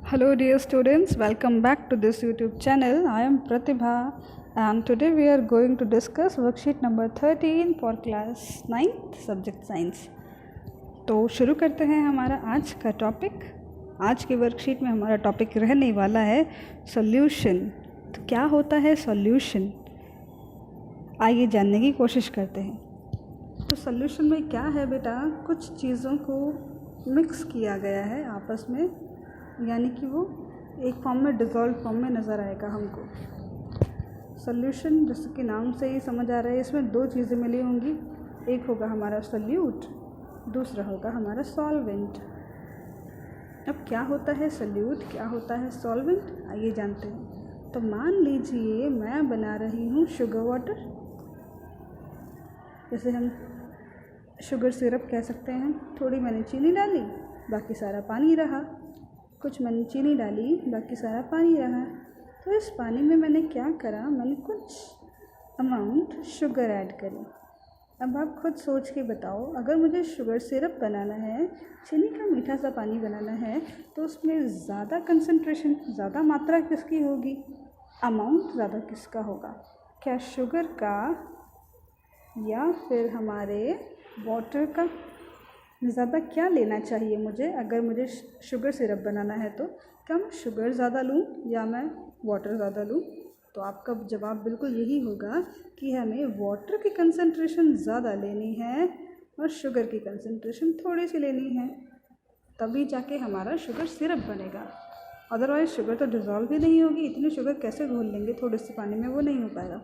Hello dear students, welcome back to this YouTube channel. I am Pratibha and today we are going to discuss worksheet number 13 for class 9th subject science. तो शुरू करते हैं हमारा आज का topic. आज के वर्कशीट में हमारा टॉपिक रहने वाला है सॉल्यूशन। तो क्या होता है सॉल्यूशन, आइए जानने की कोशिश करते हैं। तो सॉल्यूशन में क्या है बेटा, कुछ चीज़ों को मिक्स किया गया है आपस में, यानी कि वो एक फॉर्म में डिज़ोल्व फॉर्म में नज़र आएगा हमको। सॉल्यूशन जैसे कि नाम से ही समझ आ रहा है, इसमें दो चीज़ें मिली होंगी, एक होगा हमारा सॉल्यूट, दूसरा होगा हमारा सॉल्वेंट। अब क्या होता है सॉल्यूट, क्या होता है सॉल्वेंट, आइए जानते हैं। तो मान लीजिए मैं बना रही हूँ शुगर वाटर, जैसे हम शुगर सिरप कह सकते हैं। थोड़ी मैंने चीनी डाली, बाकी सारा पानी रहा, कुछ मैंने चीनी डाली, बाकी सारा पानी रहा। तो इस पानी में मैंने क्या करा, मैंने कुछ अमाउंट शुगर ऐड करी। अब आप खुद सोच के बताओ, अगर मुझे शुगर सिरप बनाना है, चीनी का मीठा सा पानी बनाना है, तो उसमें ज़्यादा कंसंट्रेशन, ज़्यादा मात्रा किसकी होगी, अमाउंट ज़्यादा किसका होगा, क्या शुगर का या फिर हमारे वाटर का? ज़्यादा क्या लेना चाहिए मुझे, अगर मुझे शुगर सिरप बनाना है तो क्या मैं शुगर ज़्यादा लूँ या मैं वाटर ज़्यादा लूँ? तो आपका जवाब बिल्कुल यही होगा कि हमें वाटर की कंसंट्रेशन ज़्यादा लेनी है और शुगर की कंसंट्रेशन थोड़ी सी लेनी है, तभी जाके हमारा शुगर सिरप बनेगा। अदरवाइज़ शुगर तो डिज़ोल्व ही नहीं होगी, इतनी शुगर कैसे घोल लेंगे थोड़े से पानी में, वो नहीं हो पाएगा।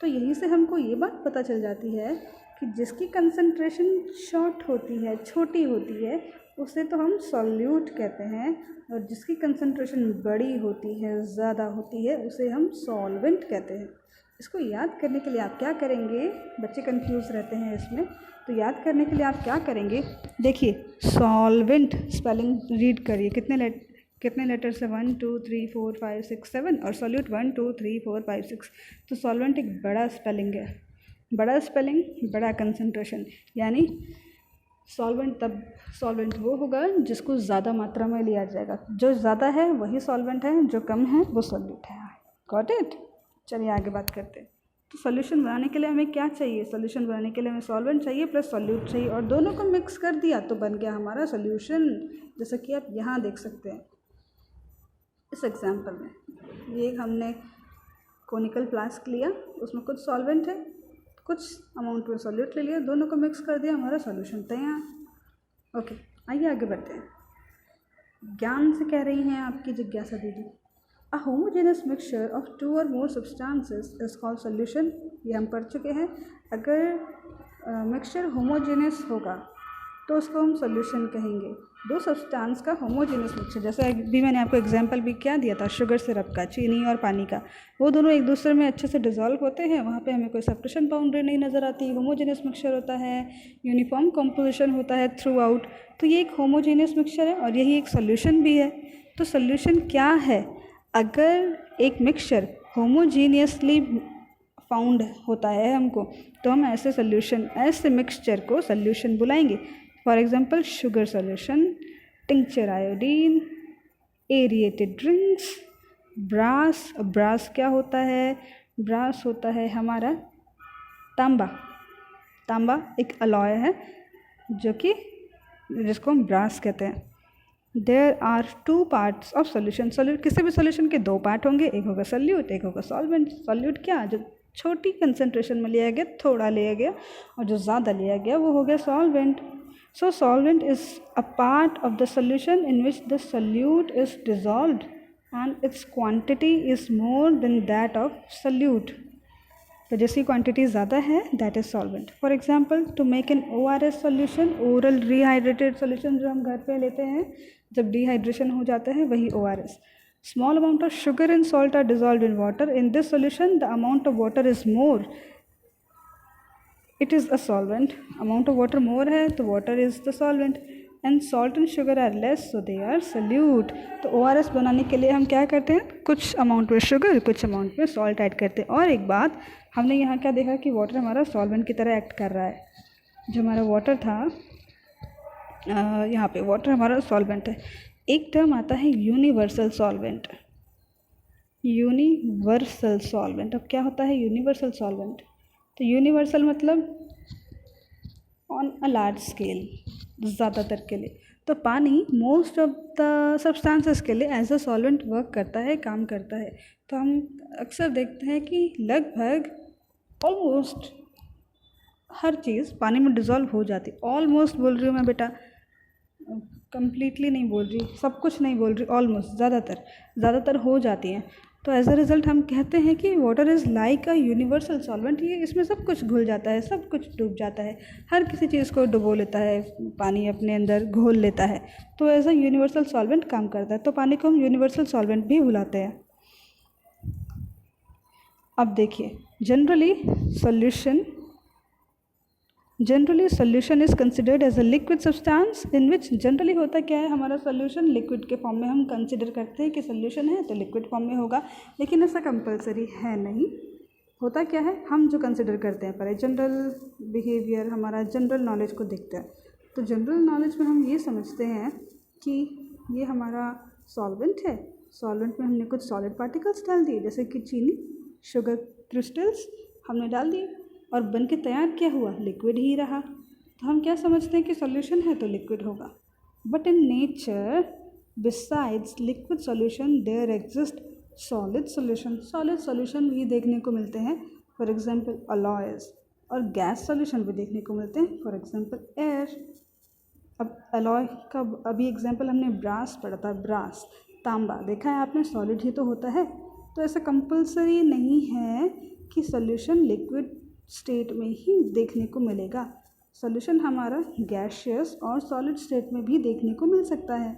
तो यहीं से हमको ये बात पता चल जाती है कि जिसकी कंसंट्रेशन शॉर्ट होती है, छोटी होती है, उसे तो हम सॉल्यूट कहते हैं, और जिसकी कंसंट्रेशन बड़ी होती है, ज़्यादा होती है, उसे हम सॉल्वेंट कहते हैं। इसको याद करने के लिए आप क्या करेंगे, बच्चे कंफ्यूज रहते हैं इसमें, तो याद करने के लिए आप क्या करेंगे, देखिए सॉल्वेंट स्पेलिंग रीड करिए, कितने लेटर्स है, 1 2 3 4 5 6 7, और सॉल्यूट 1 2 3 4 5 6। तो सॉल्वेंट एक बड़ा स्पेलिंग है, बड़ा स्पेलिंग बड़ा कंसंट्रेशन, यानी सॉल्वेंट वो होगा जिसको ज़्यादा मात्रा में लिया जाएगा। जो ज़्यादा है वही सॉल्वेंट है, जो कम है वो सॉल्यूट है। Got it? चलिए आगे बात करते हैं। तो सॉल्यूशन बनाने के लिए हमें क्या चाहिए, सॉल्यूशन बनाने के लिए हमें सॉल्वेंट चाहिए प्लस सॉल्यूट चाहिए, और दोनों को मिक्स कर दिया तो बन गया हमारा सॉल्यूशन। जैसा कि आप यहाँ देख सकते हैं इस एग्जाम्पल में, ये हमने कोनिकल फ्लास्क लिया, उसमें कुछ सॉल्वेंट है, कुछ अमाउंट में सॉल्यूट ले लिया, दोनों को मिक्स कर दिया, हमारा सॉल्यूशन तैयार। ओके, आइए आगे बढ़ते हैं। ज्ञान से कह रही हैं आपकी जिज्ञासा दीदी, अ होमोजेनियस मिक्सचर ऑफ 2 और मोर सब्सटेंसेस इज कॉल्ड सॉल्यूशन। ये हम पढ़ चुके हैं। अगर मिक्सचर होमोजेनियस होगा तो उसको हम सॉल्यूशन कहेंगे। दो सब्सटेंस का होमोजेनियस मिक्सचर, जैसे अभी मैंने आपको एग्जांपल भी क्या दिया था शुगर सिरप का, चीनी और पानी का, वो दोनों एक दूसरे में अच्छे से डिज़ोल्व होते हैं, वहाँ पे हमें कोई सेपरेशन बाउंड्री नहीं नज़र आती। होमोजेनियस मिक्सचर होता है, यूनिफॉर्म कंपोजिशन होता है थ्रू आउट, तो ये एक होमोजेनियस मिक्सचर है और यही एक सोल्यूशन भी है। तो सोल्यूशन क्या है, अगर एक मिक्सचर होमोजीनियसली फाउंड होता है हमको, तो हम ऐसे सोल्यूशन, ऐसे मिक्सचर को सोल्यूशन बुलाएंगे। For example sugar solution, tincture iodine, aerated drinks, brass. Brass क्या होता है, ब्रास होता है हमारा तांबा। तांबा एक अलॉय है जो कि जिसको हम ब्रास कहते हैं। There are 2 parts of solution. किसी भी सोल्यूशन के 2 पार्ट होंगे, एक होगा सोल्यूट, एक होगा सॉल्वेंट। सोल्यूट क्या, जो छोटी कंसंट्रेशन में लिया गया, थोड़ा लिया गया, और जो ज़्यादा लिया गया वो हो गया solvent. So solvent is a part of the solution in which the solute is dissolved and its quantity is more than that of solute. तो जिसकी क्वांटिटी ज़्यादा है that is solvent. For example, to make an ORS solution, oral rehydrated solution, जो हम घर पे लेते हैं जब डिहाइड्रेशन हो जाता है, वही ORS. Small amount of sugar and salt are dissolved in water. In this solution, the amount of water is more. It is a solvent. Amount of water more है तो water is the solvent, and salt and sugar are less, so they are solute. तो ORS बनाने के लिए हम क्या करते हैं, कुछ अमाउंट में शुगर, कुछ अमाउंट में सॉल्ट ऐड करते हैं। और एक बात हमने यहाँ क्या देखा कि वाटर हमारा सॉल्वेंट की तरह एक्ट कर रहा है। जो हमारा वाटर था, यहाँ पे वाटर हमारा सॉल्वेंट है। एक टर्म आता है यूनिवर्सल सॉल्वेंट। यूनिवर्सल सॉल्वेंट, अब क्या होता है यूनिवर्सल सॉल्वेंट? तो यूनिवर्सल मतलब ऑन अ लार्ज स्केल, ज़्यादातर के लिए। तो पानी मोस्ट ऑफ द सब्सटेंसेस के लिए एज अ सॉल्वेंट वर्क करता है, काम करता है। तो हम अक्सर देखते हैं कि लगभग ऑलमोस्ट हर चीज़ पानी में डिज़ोल्व हो जाती। ऑलमोस्ट बोल रही हूँ मैं बेटा, कंप्लीटली नहीं बोल रही, सब कुछ नहीं बोल रही, ऑलमोस्ट ज़्यादातर हो जाती हैं। तो एज अ रिज़ल्ट हम कहते हैं कि water is like a universal solvent. ये इसमें सब कुछ घुल जाता है, सब कुछ डूब जाता है, हर किसी चीज़ को डुबो लेता है, पानी अपने अंदर घोल लेता है। तो एज अ यूनिवर्सल सॉल्वेंट काम करता है। तो पानी को हम यूनिवर्सल सॉल्वेंट भी बुलाते हैं। अब देखिए, generally solution is considered as a liquid substance in which, generally होता क्या है, हमारा सोल्यूशन लिक्विड के फॉर्म में हम कंसिडर करते हैं कि सोल्यूशन है तो लिक्विड फॉर्म में होगा, लेकिन ऐसा कंपलसरी है नहीं। होता क्या है, हम जो कंसिडर करते हैं पर जनरल बिहेवियर, हमारा जनरल नॉलेज को देखते हैं। तो जनरल नॉलेज में हम ये समझते हैं कि ये हमारा सॉल्वेंट है, सॉल्वेंट में हमने कुछ सॉलिड पार्टिकल्स डाल दिए, जैसे कि चीनी, शुगर क्रिस्टल्स हमने डाल दिए और बन के तैयार क्या हुआ, लिक्विड ही रहा। तो हम क्या समझते हैं कि सॉल्यूशन है तो लिक्विड होगा। But in nature besides liquid solution there exist solid solution भी देखने को मिलते हैं, फॉर एग्जांपल अलॉयज़, और गैस सॉल्यूशन भी देखने को मिलते हैं, फॉर एग्जांपल एयर। अब अलॉय का अभी एग्जांपल हमने ब्रास पढ़ा था, ब्रास, तांबा, देखा है आपने, सॉलिड ही तो होता है। तो ऐसा कंपलसरी नहीं है कि सॉल्यूशन लिक्विड स्टेट में ही देखने को मिलेगा। सॉल्यूशन हमारा गैसियस और सॉलिड स्टेट में भी देखने को मिल सकता है।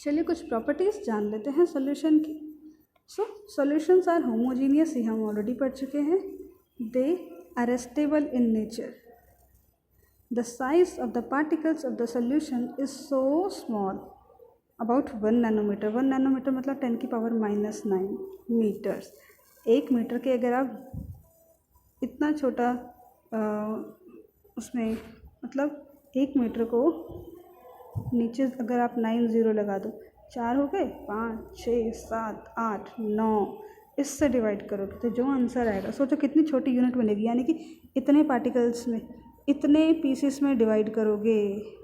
चलिए कुछ प्रॉपर्टीज़ जान लेते हैं सॉल्यूशन की। सॉल्यूशंस आर होमोजीनियस, ये हम ऑलरेडी पढ़ चुके हैं। They are stable in nature. The size of the particles of the solution is so small, about 1 nanometre. 1 nanometre मतलब 10⁻⁹ मीटर्स। 1 मीटर के अगर आप इतना छोटा उसमें, मतलब 1 मीटर को नीचे अगर आप 9 ज़ीरो लगा दो, 4 हो गए, 5 6 7 8 9, इससे डिवाइड करोगे तो जो आंसर आएगा, सोचो कितनी छोटी यूनिट बनेगी, यानी कि इतने पार्टिकल्स में, इतने पीसेस में डिवाइड करोगे।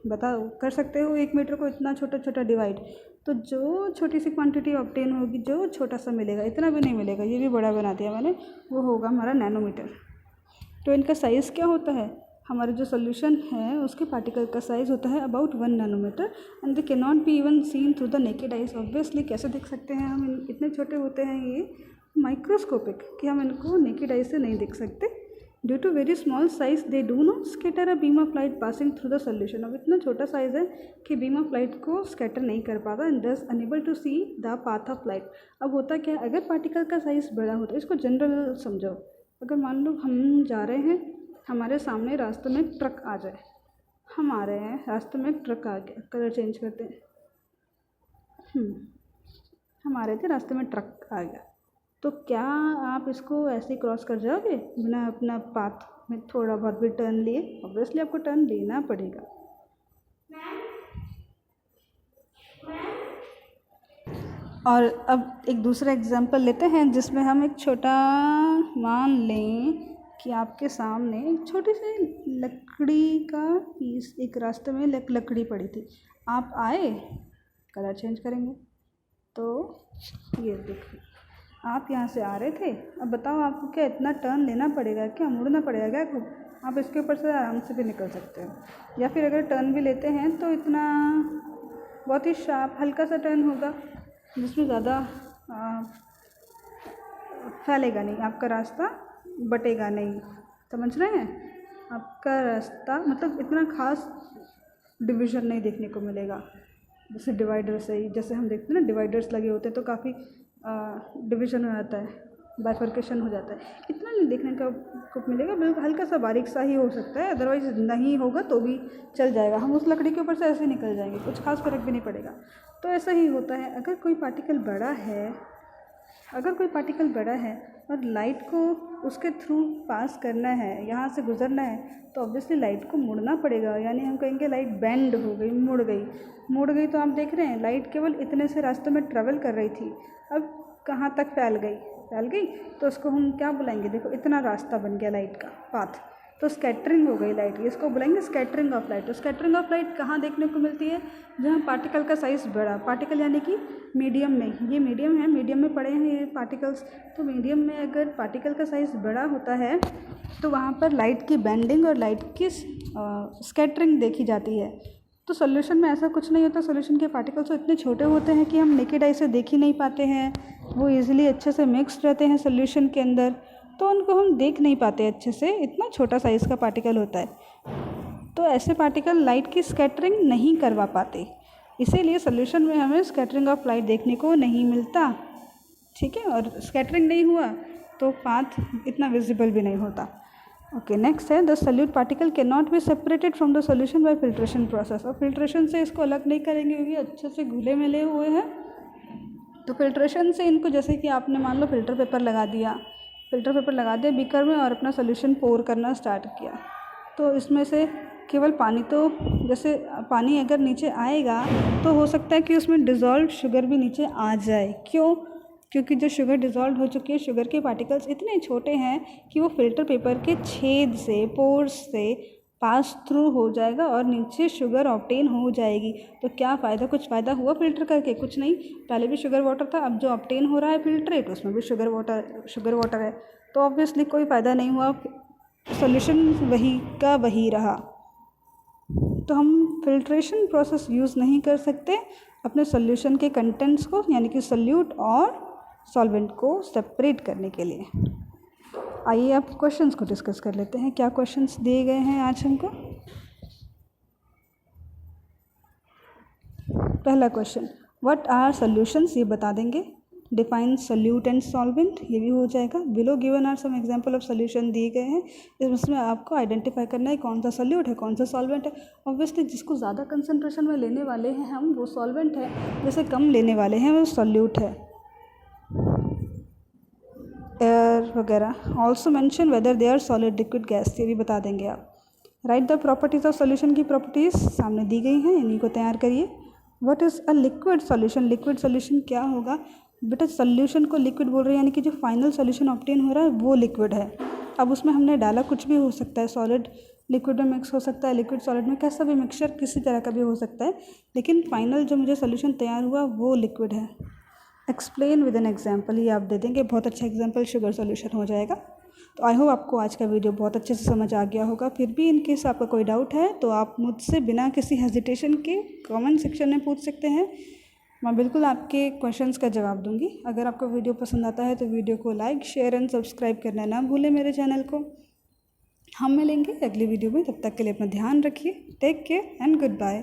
बताओ, कर सकते हो 1 मीटर को इतना छोटा छोटा डिवाइड? तो जो छोटी सी क्वांटिटी ऑब्टेन होगी, जो छोटा सा मिलेगा, इतना भी नहीं मिलेगा, ये भी बड़ा बना दिया मैंने, वो होगा हमारा नैनोमीटर। तो इनका साइज़ क्या होता है, हमारा जो सोल्यूशन है उसके पार्टिकल का साइज़ होता है about 1 nanometre, and they can not be even seen through the naked eyes. Obviously कैसे देख सकते हैं हम, इतने छोटे होते हैं ये, माइक्रोस्कोपिक, कि हम इनको नेकेड आइज से नहीं देख सकते। Due to very small size they do not scatter a beam of light passing through the solution. अब इतना छोटा साइज़ है कि बीम ऑफ लाइट को स्कैटर नहीं कर पाता, and thus unable to see the path of light. अब होता क्या है, अगर पार्टिकल का साइज़ बड़ा होता है, इसको जनरल समझो, अगर मान लो हम जा रहे हैं, हमारे सामने रास्ते में ट्रक आ जाए, हम आ रहे हैं, रास्ते में ट्रक आ गया, कलर चेंज करते हैं, हम आ रहे थे, रास्ते में ट्रक आ गया, तो क्या आप इसको ऐसे ही क्रॉस कर जाओगे बिना अपना पाथ में थोड़ा बहुत भी टर्न लिए? ऑब्वियसली आपको टर्न लेना पड़ेगा। और अब एक दूसरा एग्जांपल लेते हैं जिसमें हम एक छोटा, मान लें कि आपके सामने एक छोटी सी लकड़ी का पीस, एक रास्ते में लकड़ी पड़ी थी, आप आए, कलर चेंज करेंगे, तो ये देखिए आप यहाँ से आ रहे थे, अब बताओ आपको क्या इतना टर्न लेना पड़ेगा, क्या मुड़ना पड़ेगा क्या खूब? आप इसके ऊपर से आराम से भी निकल सकते हो, या फिर अगर टर्न भी लेते हैं तो इतना बहुत ही शार्प हल्का सा टर्न होगा जिसमें ज़्यादा फैलेगा नहीं, आपका रास्ता बटेगा नहीं। समझ रहे हैं? आपका रास्ता मतलब इतना खास डिवीज़न नहीं देखने को मिलेगा, जैसे डिवाइडर से ही, जैसे हम देखते हैं ना डिवाइडर्स लगे होते हैं तो काफ़ी डिवीज़न हो जाता है, बाइफर्केशन हो जाता है, इतना नहीं देखने को मिलेगा, बिल्कुल हल्का सा बारीक सा ही हो सकता है, अदरवाइज़ नहीं होगा तो भी चल जाएगा, हम उस लकड़ी के ऊपर से ऐसे निकल जाएंगे, कुछ खास फर्क भी नहीं पड़ेगा। तो ऐसा ही होता है, अगर कोई पार्टिकल बड़ा है अगर कोई पार्टिकल बड़ा है और लाइट को उसके थ्रू पास करना है, यहाँ से गुजरना है, तो ऑब्वियसली लाइट को मुड़ना पड़ेगा, यानी हम कहेंगे लाइट बेंड हो गई, मुड़ गई। तो आप देख रहे हैं लाइट केवल इतने से रास्ते में ट्रेवल कर रही थी, अब कहाँ तक फैल गई, तो उसको हम क्या बुलाएंगे, देखो इतना रास्ता बन गया लाइट का पाथ, तो स्कैटरिंग हो गई लाइट की, इसको बुलाएंगे स्कैटरिंग ऑफ लाइट। तो स्कैटरिंग ऑफ लाइट कहाँ देखने को मिलती है, जहाँ पार्टिकल का साइज़ बड़ा, पार्टिकल यानी कि मीडियम में, ये मीडियम है, मीडियम में पड़े हैं ये पार्टिकल्स, तो मीडियम में अगर पार्टिकल का साइज़ बड़ा होता है तो वहाँ पर लाइट की बेंडिंग और लाइट की स्कैटरिंग देखी जाती है। तो सोल्यूशन में ऐसा कुछ नहीं होता, सोल्यूशन के पार्टिकल्स तो इतने छोटे होते हैं कि हम नेकेड आई से देख ही नहीं पाते हैं, वो ईजिली अच्छे से मिक्स्ड रहते हैं सोल्यूशन के अंदर, तो उनको हम देख नहीं पाते अच्छे से, इतना छोटा साइज़ का पार्टिकल होता है। तो ऐसे पार्टिकल लाइट की स्कैटरिंग नहीं करवा पाते, इसीलिए सोल्यूशन में हमें स्कैटरिंग ऑफ लाइट देखने को नहीं मिलता, ठीक है। और स्कैटरिंग नहीं हुआ तो पाथ इतना विजिबल भी नहीं होता। ओके, नेक्स्ट है the solute particle can not be separated from the solution bye filtration process. और फिल्ट्रेशन से इसको अलग नहीं करेंगे क्योंकि अच्छे से घुले मिले हुए हैं, तो फिल्ट्रेशन से इनको, जैसे कि आपने मान लो फिल्टर पेपर लगा दिया बीकर में और अपना सोल्यूशन पोर करना स्टार्ट किया, तो इसमें से केवल पानी, तो जैसे पानी अगर नीचे आएगा तो हो सकता है कि उसमें डिज़ोल्व शुगर भी नीचे आ जाए। क्यों? क्योंकि जो शुगर डिज़ोल्व हो चुकी है, शुगर के पार्टिकल्स इतने छोटे हैं कि वो फिल्टर पेपर के छेद से, पोर्स से पास थ्रू हो जाएगा और नीचे शुगर ऑब्टेन हो जाएगी। तो क्या फ़ायदा, कुछ फ़ायदा हुआ फिल्टर करके? कुछ नहीं, पहले भी शुगर वाटर था, अब जो ऑब्टेन हो रहा है फिल्ट्रेट उसमें भी शुगर वाटर है, तो ऑब्वियसली कोई फ़ायदा नहीं हुआ, सॉल्यूशन वही का वही रहा। तो हम फिल्ट्रेशन प्रोसेस यूज़ नहीं कर सकते अपने सॉल्यूशन के कंटेंट्स को, यानी कि सॉल्यूट और सॉल्वेंट को सेपरेट करने के लिए। आइए अब क्वेश्चंस को डिस्कस कर लेते हैं, क्या क्वेश्चंस दिए गए हैं आज हमको। पहला क्वेश्चन, व्हाट आर सॉल्यूशंस, ये बता देंगे। डिफाइन सॉल्यूट एंड सॉल्वेंट, ये भी हो जाएगा। Below given are some example of solution दिए गए हैं, इसमें आपको आइडेंटिफाई करना है कौन सा सॉल्यूट है कौन सा सॉल्वेंट है। ऑब्वियसली जिसको ज़्यादा कंसंट्रेशन में लेने वाले हैं हम, वो सॉल्वेंट है, जैसे कम लेने वाले हैं वो सॉल्यूट है, एयर वगैरह। Also mention whether they are solid, liquid, gas, ये भी बता देंगे आप। Write the properties of solution, की प्रॉपर्टीज सामने दी गई हैं, इन्हीं को तैयार करिए। What is a liquid solution, liquid solution क्या होगा? बेटा सॉल्यूशन को लिक्विड बोल रहे हैं, यानी कि जो फाइनल सॉल्यूशन ऑब्टेन हो रहा है वो लिक्विड है। अब उसमें हमने डाला कुछ भी हो सकता है, सॉलिड लिक्विड में मिक्स हो सकता है, लिक्विड सॉलिड में, कैसा भी मिक्सचर किसी तरह का भी हो सकता है, लेकिन फाइनल जो मुझे सॉल्यूशन तैयार हुआ वो लिक्विड है। एक्सप्लेन विद एन एग्जाम्पल, ये आप दे देंगे, बहुत अच्छा एग्जाम्पल शुगर सॉल्यूशन हो जाएगा। तो आई होप आपको आज का वीडियो बहुत अच्छे से समझ आ गया होगा। फिर भी इन केस आपका कोई डाउट है तो आप मुझसे बिना किसी हेजिटेशन के कमेंट सेक्शन में पूछ सकते हैं, मैं बिल्कुल आपके क्वेश्चंस का जवाब दूंगी। अगर आपको वीडियो पसंद आता है तो वीडियो को लाइक, शेयर एंड सब्सक्राइब करना ना भूलें मेरे चैनल को। हम मिलेंगे अगली वीडियो में, तब तक के लिए अपना ध्यान रखिए। Take care and good bye.